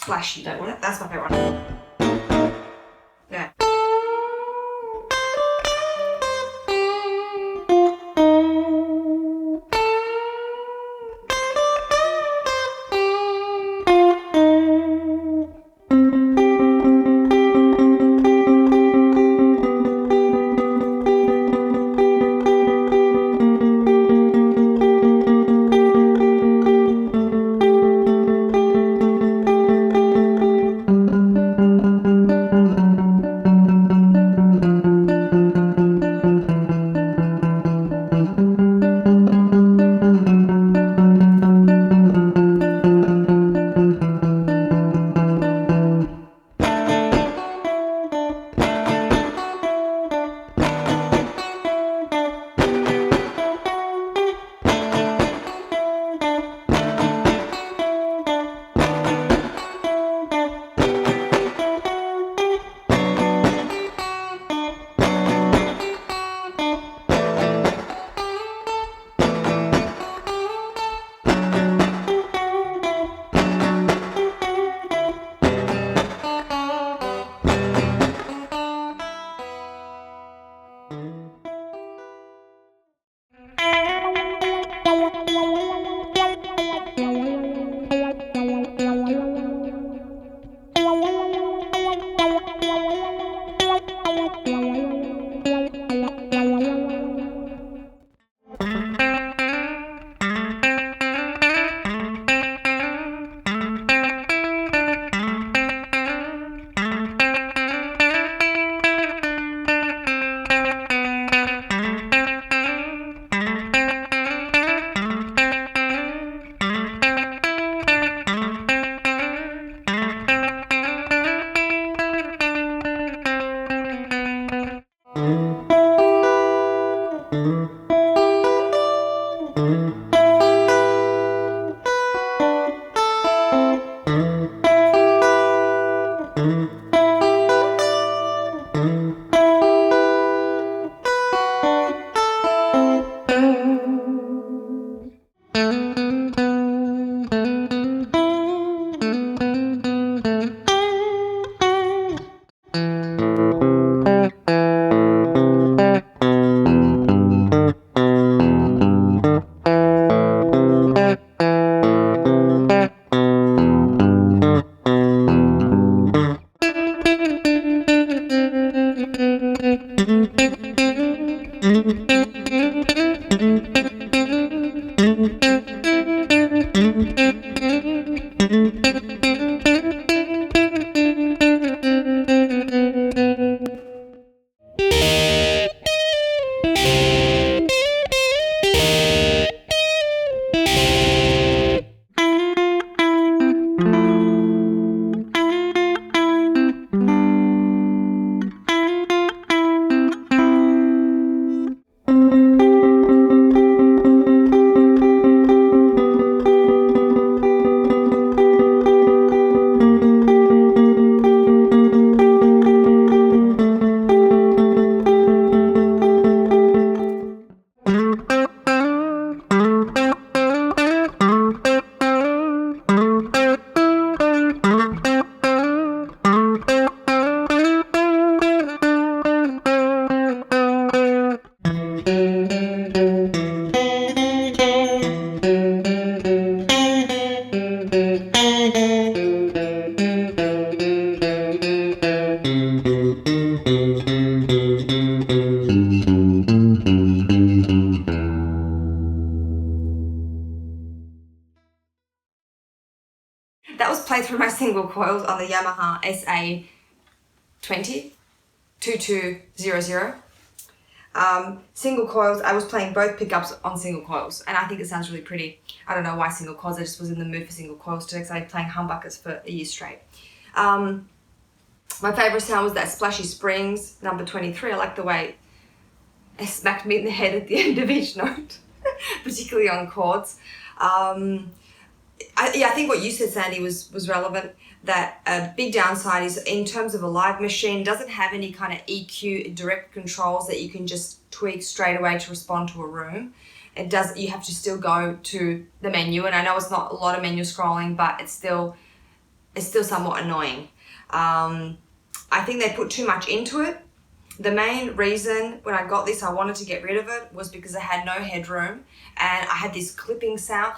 Splashy. That one? That's my favourite one. Yeah. That was played through my single coils on the Yamaha SA20 2200. Single coils, I was playing both pickups on single coils, and I think it sounds really pretty. I don't know why single coils, I just was in the mood for single coils today because I've been playing humbuckers for a year straight. My favourite sound was that Splashy Springs, number 23. I like the way it smacked me in the head at the end of each note, particularly on chords. I think what you said, Sandy, was relevant, that a big downside is in terms of a live machine, doesn't have any kind of EQ direct controls that you can just tweak straight away to respond to a room. It does, you have to still go to the menu, and I know it's not a lot of menu scrolling, but it's still, it's still somewhat annoying. I think they put too much into it. The main reason when I got this, I wanted to get rid of it was because I had no headroom and I had this clipping sound.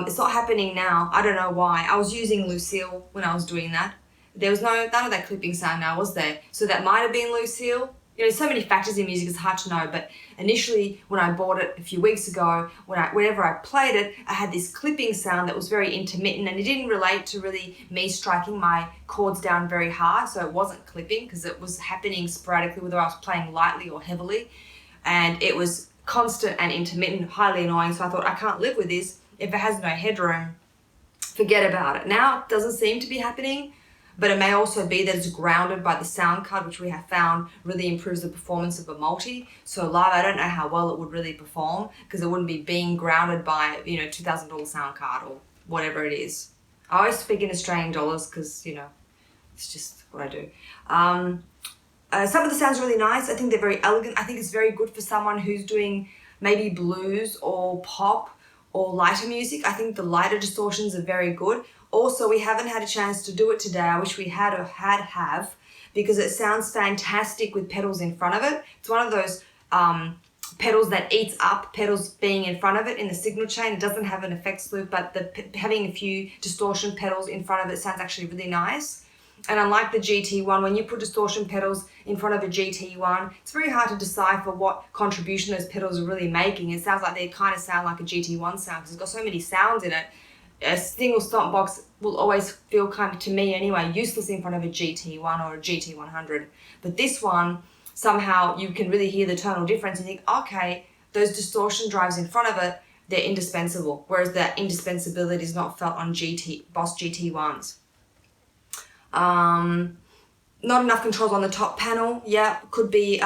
It's not happening now. I don't know why. I was using Lucille when I was doing that. There was none of that clipping sound now, was there? So that might have been Lucille. You know, so many factors in music, it's hard to know. But initially, when I bought it a few weeks ago, whenever I played it, I had this clipping sound that was very intermittent, and it didn't relate to really me striking my chords down very hard. So it wasn't clipping because it was happening sporadically, whether I was playing lightly or heavily. And it was constant and intermittent, highly annoying. So I thought, I can't live with this. If it has no headroom, forget about it. Now it doesn't seem to be happening. But it may also be that it's grounded by the sound card, which we have found really improves the performance of a multi. So live, I don't know how well it would really perform because it wouldn't be being grounded by, you know, $2,000 sound card or whatever it is. I always speak in Australian dollars because, you know, it's just what I do. Some of the sounds are really nice. I think they're very elegant. I think it's very good for someone who's doing maybe blues or pop or lighter music. I think the lighter distortions are very good. Also, we haven't had a chance to do it today. I wish we had because it sounds fantastic with pedals in front of it. It's one of those pedals that eats up pedals being in front of it in the signal chain. It doesn't have an effects loop, but having a few distortion pedals in front of it sounds actually really nice. And unlike the GT1, when you put distortion pedals in front of a GT1, it's very hard to decipher what contribution those pedals are really making. It sounds like they kind of sound like a GT1 sound because it's got so many sounds in it. A single stomp box will always feel kind of, to me anyway, useless in front of a GT1 or a GT100. But this one, somehow you can really hear the tonal difference and think, okay, those distortion drives in front of it, they're indispensable. Whereas that indispensability is not felt on Boss GT1s. Not enough controls on the top panel. Yeah, could be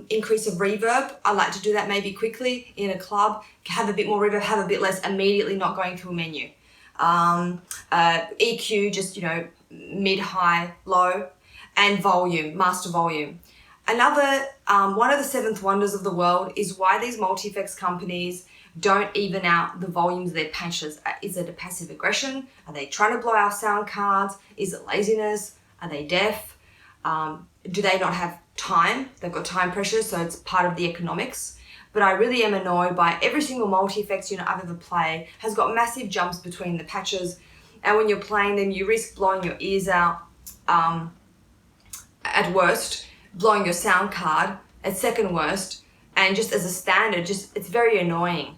increase of reverb. I like to do that maybe quickly in a club. Have a bit more reverb, have a bit less, immediately not going to a menu. EQ, just, you know, mid, high, low, and volume, master volume. Another, one of the seventh wonders of the world is why these multi-effects companies don't even out the volumes of their patches. Is it a passive aggression? Are they trying to blow our sound cards? Is it laziness? Are they deaf? Do they not have time? They've got time pressure, so it's part of the economics. But I really am annoyed by every single multi-effects unit I've ever played has got massive jumps between the patches. And when you're playing them, you risk blowing your ears out at worst, blowing your sound card at second worst. And just as a standard, it's very annoying.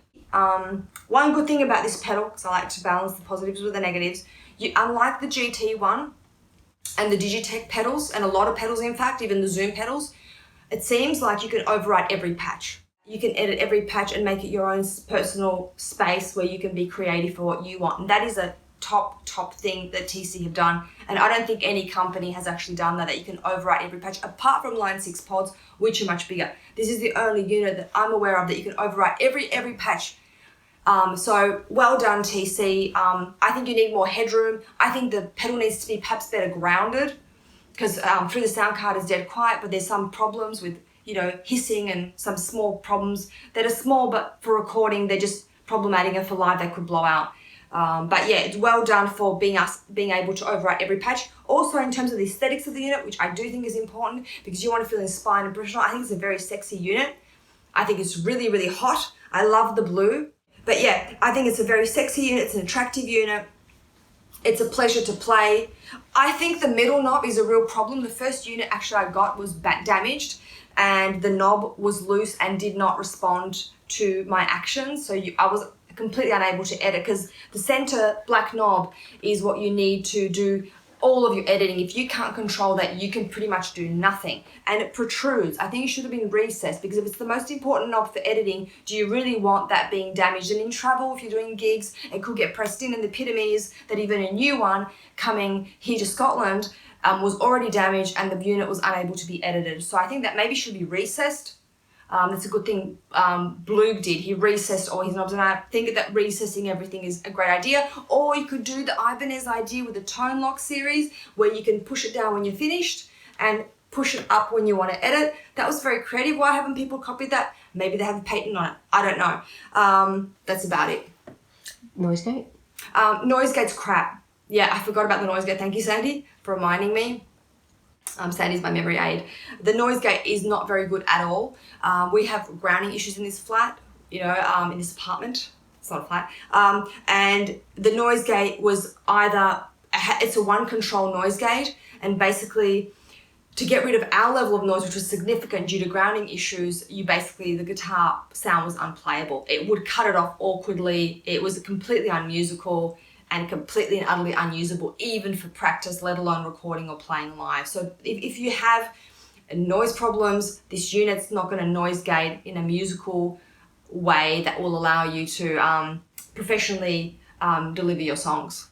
One good thing about this pedal, because I like to balance the positives with the negatives, unlike the GT1 and the Digitech pedals, and a lot of pedals in fact, even the Zoom pedals, it seems like you can overwrite every patch. You can edit every patch and make it your own personal space where you can be creative for what you want. And that is a top thing that TC have done. And I don't think any company has actually done that you can overwrite every patch, apart from Line 6 pods, which are much bigger. This is the only unit that I'm aware of that you can overwrite every patch. So well done, TC. I think you need more headroom. I think the pedal needs to be perhaps better grounded because through the sound card is dead quiet, but there's some problems with, you know, hissing and some small problems that are small, but for recording, they're just problematic, and for live, they could blow out. But yeah, it's well done for being able to overwrite every patch. Also, in terms of the aesthetics of the unit, which I do think is important because you want to feel inspired and professional. I think it's a very sexy unit. I think it's really, really hot. I love the blue. But yeah, I think it's a very sexy unit. It's an attractive unit. It's a pleasure to play. I think the middle knob is a real problem. The first unit actually I got was damaged, and the knob was loose and did not respond to my actions. So I was completely unable to edit because the center black knob is what you need to do all of your editing. If you can't control that, you can pretty much do nothing. And it protrudes. I think it should have been recessed because if it's the most important knob for editing, do you really want that being damaged? And in travel, if you're doing gigs, it could get pressed in. And the epitome is that even a new one coming here to Scotland was already damaged and the unit was unable to be edited. So I think that maybe should be recessed. That's a good thing Blue did. He recessed all his knobs, and I think that recessing everything is a great idea. Or you could do the Ibanez idea with the Tone Lock series, where you can push it down when you're finished and push it up when you want to edit. That was very creative. Why haven't people copied that? Maybe they have a patent on it. I don't know. That's about it. Noise gate? Noise gate's crap. yeah, I forgot about the noise gate. Thank you, Sandy, for reminding me. Sandy's my memory aid. The noise gate is not very good at all. We have grounding issues in this flat, you know, in this apartment. It's not a flat. And the noise gate was either, it's a one control noise gate, and basically to get rid of our level of noise, which was significant due to grounding issues, the guitar sound was unplayable. It would cut it off awkwardly. It was completely unmusical and completely and utterly unusable, even for practice, let alone recording or playing live. So if you have noise problems, this unit's not going to noise gate in a musical way that will allow you to professionally deliver your songs.